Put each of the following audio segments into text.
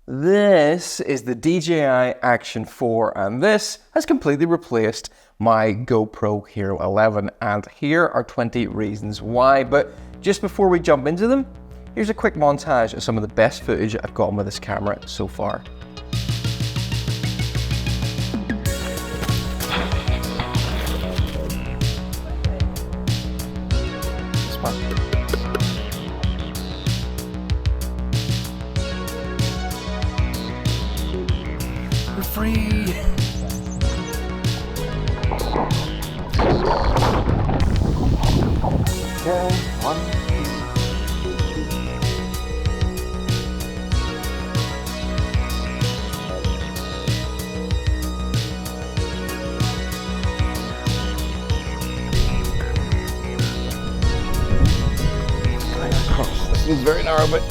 This is the DJI Action 4, and this has completely replaced my GoPro Hero 11, and here are 20 reasons why. But just before we jump into them, here's a quick montage of some of the best footage I've gotten with this camera so far. We're free! Okay, one. This is very narrow, but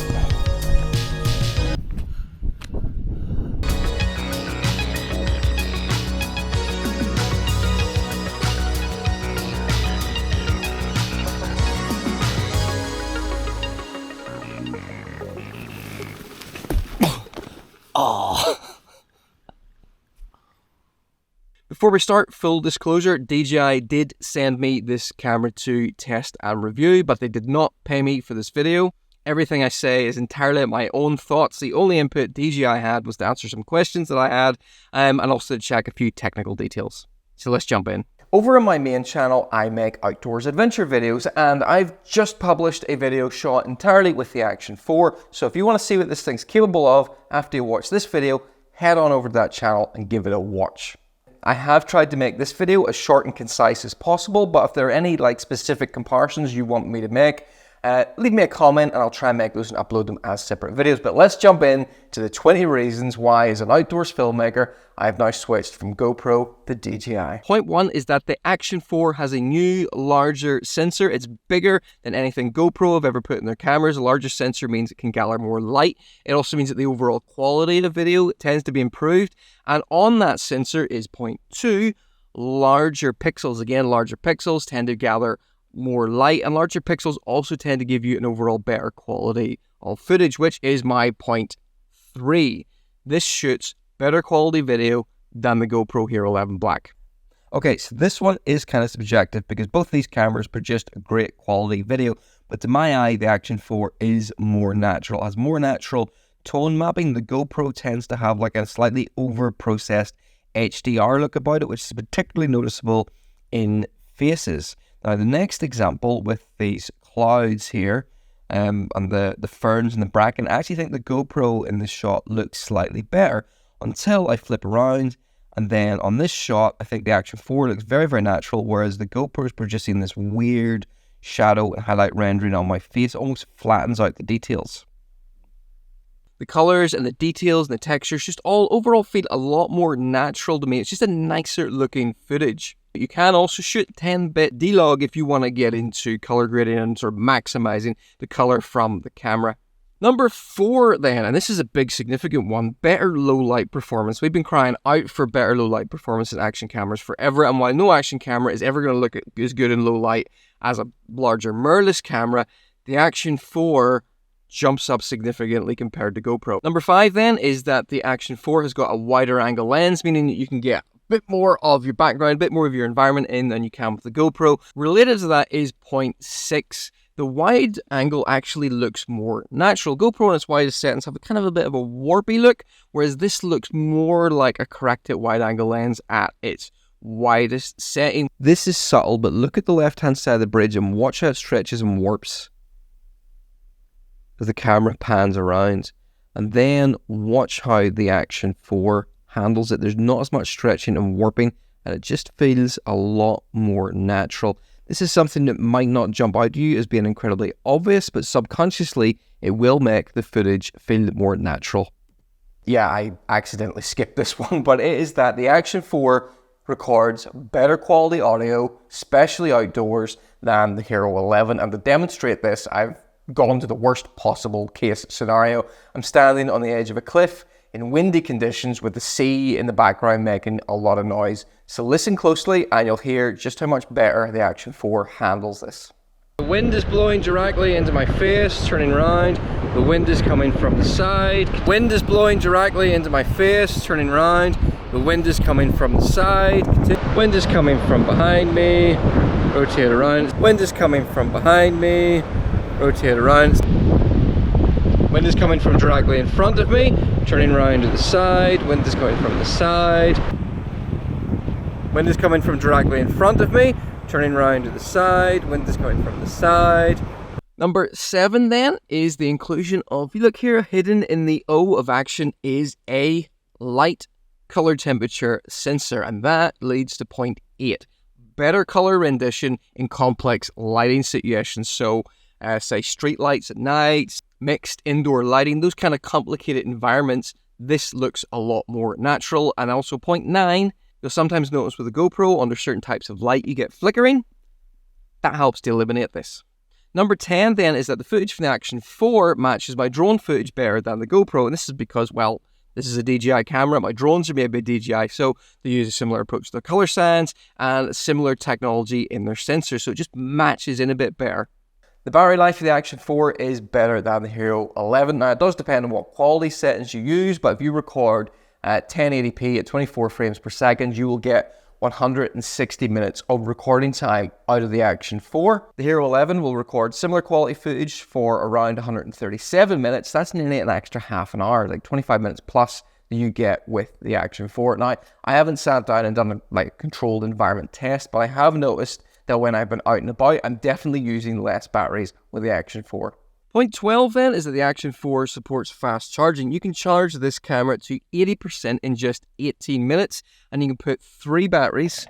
Before we start, full disclosure, DJI did send me this camera to test and review, but they did not pay me for this video. Everything I say is entirely my own thoughts. The only input DJI had was to answer some questions that I had, and also to check a few technical details. So let's jump in. Over on my main channel, I make outdoors adventure videos, and I've just published a video shot entirely with the Action 4. So if you want to see what this thing's capable of after you watch this video, head on over to that channel and give it a watch. I have tried to make this video as short and concise as possible, but if there are any specific comparisons you want me to make, leave me a comment and I'll try and make those and upload them as separate videos. But let's jump in to the 20 reasons why, as an outdoors filmmaker, I've now switched from GoPro to DJI. Point one is that the Action 4 has a new, larger sensor. It's bigger than anything GoPro have ever put in their cameras. A larger sensor means it can gather more light. It also means that the overall quality of the video tends to be improved. And on that sensor is point two, larger pixels. Again, larger pixels tend to gather more light, and larger pixels also tend to give you an overall better quality of footage, which is my point three. This shoots better quality video than the GoPro Hero 11 Black. Okay, so this one is kind of subjective because both these cameras produce a great quality video, but to my eye, the Action 4 is more natural, has more natural tone mapping. The GoPro tends to have a slightly over-processed HDR look about it, which is particularly noticeable in faces. Now, the next example with these clouds here and the ferns and the bracken, I actually think the GoPro in this shot looks slightly better until I flip around. And then on this shot, I think the Action 4 looks very, very natural, whereas the GoPro is producing this weird shadow and highlight rendering on my face. It almost flattens out the details. The colors and the details and the textures just all overall feel a lot more natural to me. It's just a nicer looking footage. You can also shoot 10-bit DLOG if you want to get into color grading and sort of maximizing the color from the camera. Number 4 then, and this is a big significant one, better low light performance. We've been crying out for better low light performance in action cameras forever, and while no action camera is ever going to look as good in low light as a larger mirrorless camera, the Action 4 jumps up significantly compared to GoPro. Number 5 then is that the Action 4 has got a wider angle lens, meaning that you can get bit more of your background, a bit more of your environment in than you can with the GoPro. Related to that is point 6. The wide angle actually looks more natural. GoPro in its widest settings have a bit of a warpy look, whereas this looks more like a corrected wide angle lens at its widest setting. This is subtle, but look at the left-hand side of the bridge and watch how it stretches and warps as the camera pans around. And then watch how the Action 4 handles it. There's not as much stretching and warping, and it just feels a lot more natural. This is something that might not jump out to you as being incredibly obvious, but subconsciously it will make the footage feel more natural. Yeah, I accidentally skipped this one, but it is that the Action 4 records better quality audio, especially outdoors, than the Hero 11. And to demonstrate this, I've gone to the worst possible case scenario. I'm standing on the edge of a cliff in windy conditions with the sea in the background making a lot of noise. So listen closely and you'll hear just how much better the Action 4 handles this. The wind is blowing directly into my face, turning around. The wind is coming from the side. Wind is blowing directly into my face, turning around. The wind is coming from the side. Wind is coming from behind me. Rotate around. Wind is coming from behind me. Rotate around. Wind is coming from directly in front of me, turning around to the side. Wind is coming from the side. Wind is coming from directly in front of me, turning around to the side. Wind is coming from the side. Number 7 then is the inclusion of, if you look here, hidden in the O of action is a light color temperature sensor, and that leads to point 8. Better color rendition in complex lighting situations. So say street lights at night, mixed indoor lighting, those kind of complicated environments, this looks a lot more natural. And also point 9, you'll sometimes notice with a GoPro under certain types of light you get flickering. That helps to eliminate this. Number 10 then is that the footage from the Action 4 matches my drone footage better than the GoPro, and this is because, well, this is a DJI camera, my drones are made by DJI, so they use a similar approach to their color science and similar technology in their sensors, so it just matches in a bit better. The battery life of the Action 4 is better than the Hero 11. Now, it does depend on what quality settings you use, but if you record at 1080p at 24 frames per second, you will get 160 minutes of recording time out of the Action 4. The Hero 11 will record similar quality footage for around 137 minutes. That's nearly an extra half an hour, like 25 minutes plus that you get with the Action 4. Now, I haven't sat down and done a controlled environment test, but I have noticed that when I've been out and about, I'm definitely using less batteries with the Action 4. Point 12 then is that the Action 4 supports fast charging. You can charge this camera to 80% in just 18 minutes, and you can put 3 batteries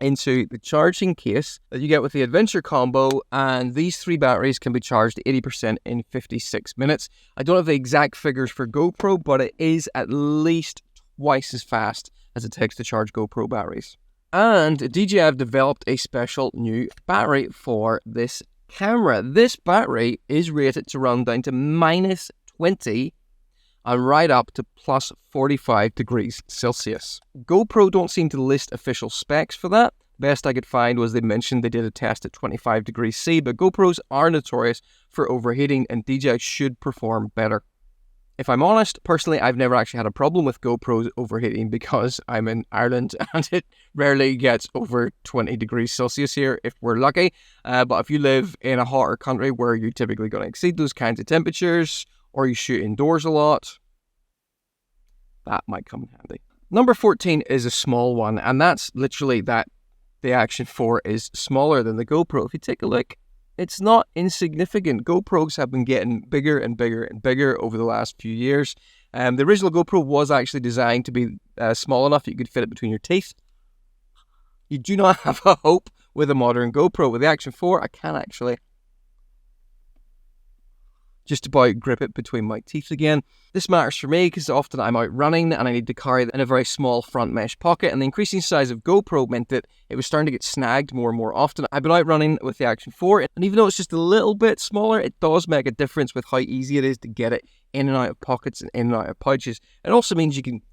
into the charging case that you get with the Adventure combo, and these 3 batteries can be charged to 80% in 56 minutes. I don't have the exact figures for GoPro, but it is at least twice as fast as it takes to charge GoPro batteries. And DJI have developed a special new battery for this camera. This battery is rated to run down to -20 and right up to plus 45 degrees Celsius. GoPro don't seem to list official specs for that. Best I could find was they mentioned they did a test at 25 degrees C, but GoPros are notorious for overheating and DJI should perform better. If I'm honest, personally, I've never actually had a problem with GoPros overheating because I'm in Ireland and it rarely gets over 20 degrees Celsius here if we're lucky. But if you live in a hotter country where you're typically going to exceed those kinds of temperatures, or you shoot indoors a lot, that might come in handy. Number 14 is a small one, and that's literally that the Action 4 is smaller than the GoPro. If you take a look, it's not insignificant. GoPros have been getting bigger and bigger and bigger over the last few years. The original GoPro was actually designed to be small enough that you could fit it between your teeth. You do not have a hope with a modern GoPro. With the Action 4, I can actually just about grip it between my teeth again. This matters for me because often I'm out running and I need to carry it in a very small front mesh pocket, and the increasing size of GoPro meant that it was starting to get snagged more and more often. I've been out running with the Action 4, and even though it's just a little bit smaller, it does make a difference with how easy it is to get it in and out of pockets and in and out of pouches. It also means you can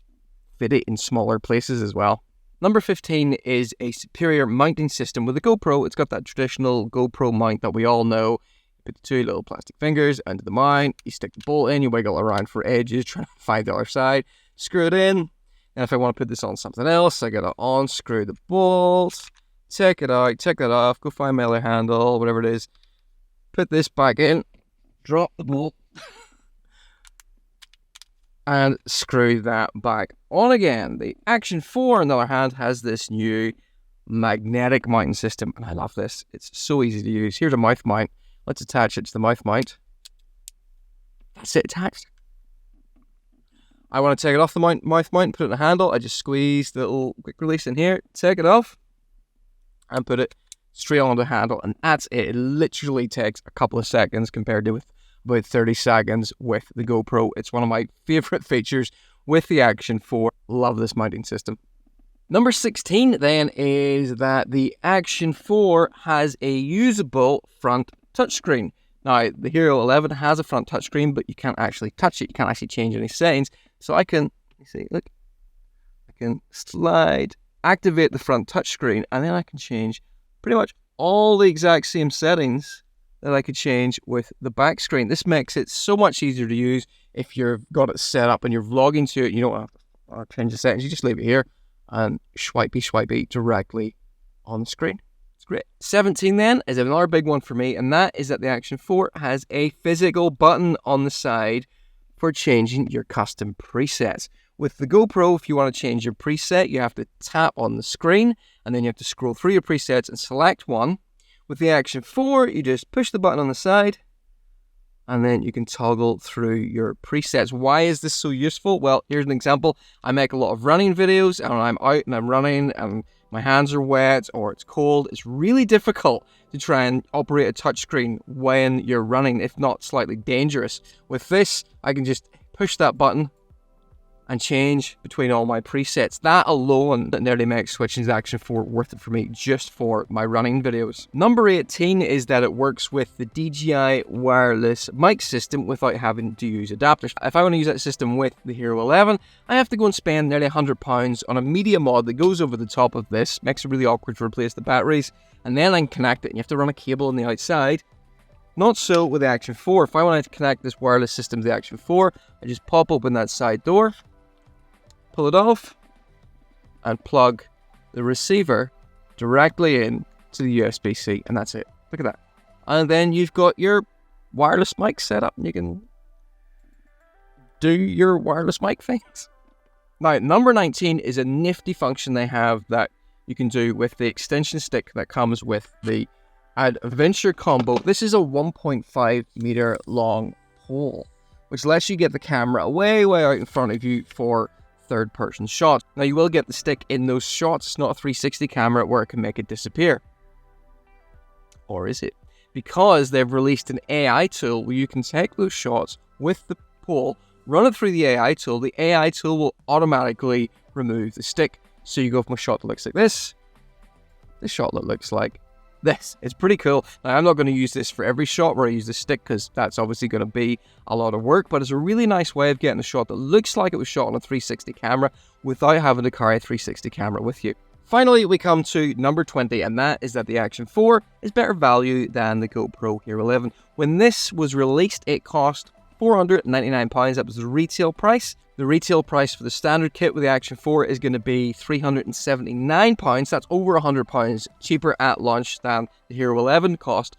fit it in smaller places as well. Number 15 is a superior mounting system. With the GoPro, it's got that traditional GoPro mount that we all know. Put the 2 little plastic fingers under the mount, you stick the bolt in, you wiggle around for edges, trying to find the other side, screw it in, and if I want to put this on something else, I gotta unscrew the bolt, take it out, take that off, go find my other handle, whatever it is, put this back in, drop the bolt, and screw that back on again. The Action 4, on the other hand, has this new magnetic mounting system, and I love this. It's so easy to use. Here's a mouth mount. Let's attach it to the mouth mount. That's it attached. I want to take it off the mouth mount, put it in a handle. I just squeeze the little quick release in here, take it off, and put it straight on the handle, and that's it. It literally takes a couple of seconds compared to with about 30 seconds with the GoPro. It's one of my favorite features with the Action 4. Love this mounting system. Number 16 then is that the Action 4 has a usable front touchscreen. Now, the Hero 11 has a front touchscreen, but you can't actually touch it. You can't actually change any settings. So I can, you see, look, I can slide, activate the front touchscreen, and then I can change pretty much all the exact same settings that I could change with the back screen. This makes it so much easier to use if you've got it set up and you're vlogging to it. You don't have to change the settings. You just leave it here and swipey directly on the screen. It's great. 17 then is another big one for me, and that is that the Action 4 has a physical button on the side for changing your custom presets. With the GoPro, if you want to change your preset, you have to tap on the screen, and then you have to scroll through your presets and select one. With the Action 4, you just push the button on the side, and then you can toggle through your presets. Why is this so useful? Well, here's an example. I make a lot of running videos, and I'm out and I'm running, and my hands are wet or it's cold. It's really difficult to try and operate a touchscreen when you're running, if not slightly dangerous. With this, I can just push that button and change between all my presets. That alone nearly makes switching to Action 4 worth it for me, just for my running videos. Number 18 is that it works with the DJI wireless mic system without having to use adapters. If I want to use that system with the Hero 11, I have to go and spend nearly £100 on a media mod that goes over the top of this, makes it really awkward to replace the batteries, and then I can connect it, and you have to run a cable on the outside. Not so with the Action 4. If I want to connect this wireless system to the Action 4, I just pop open that side door, pull it off, and plug the receiver directly in to the USB-C, and that's it. Look at that. And then you've got your wireless mic set up, and you can do your wireless mic things. Now, number 19 is a nifty function they have that you can do with the extension stick that comes with the Adventure combo. This is a 1.5 meter long pole, which lets you get the camera way out in front of you for third-person shots. Now, you will get the stick in those shots. It's not a 360 camera where it can make it disappear. Or is it? Because they've released an AI tool where you can take those shots with the pole, run it through the AI tool. The AI tool will automatically remove the stick. So you go from a shot that looks like this shot that looks like this. It's pretty cool. Now, I'm not going to use this for every shot where I use the stick, because that's obviously going to be a lot of work, but it's a really nice way of getting a shot that looks like it was shot on a 360 camera without having to carry a 360 camera with you. Finally, we come to number 20, and that is that the Action 4 is better value than the GoPro Hero 11. When this was released, it cost £499. That was the retail price. The retail price for the standard kit with the Action 4 is going to be £379. That's over £100 cheaper at launch than the Hero 11 cost.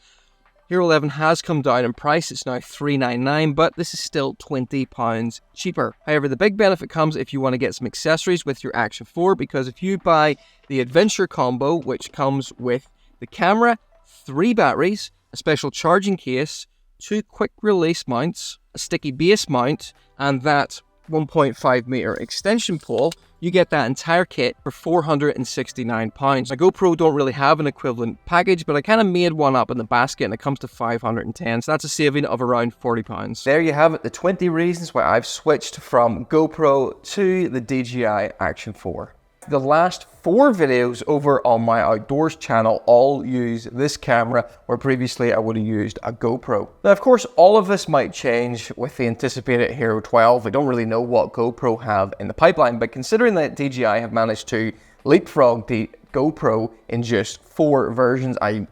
Hero 11 has come down in price. It's now $399, but this is still £20 cheaper. However, the big benefit comes if you want to get some accessories with your Action 4, because if you buy the Adventure combo, which comes with the camera, 3 batteries, a special charging case, 2 quick release mounts, a sticky base mount, and that 1.5 meter extension pole, you get that entire kit for £469. Now, GoPro don't really have an equivalent package, but I kind of made one up in the basket, and it comes to £510, so that's a saving of around £40. There you have it, the 20 reasons why I've switched from GoPro to the DJI Action 4. The last 4 videos over on my outdoors channel all use this camera, where previously I would have used a GoPro. Now, of course, all of this might change with the anticipated Hero 12. I don't really know what GoPro have in the pipeline, but considering that DJI have managed to leapfrog the GoPro in just 4 versions, I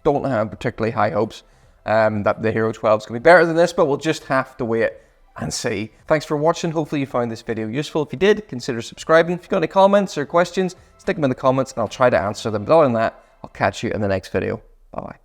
don't have particularly high hopes that the Hero 12 is going to be better than this, but we'll just have to wait and see. Thanks for watching. Hopefully you found this video useful. If you did, consider subscribing. If you've got any comments or questions, stick them in the comments and I'll try to answer them. But other than that, I'll catch you in the next video. Bye-bye.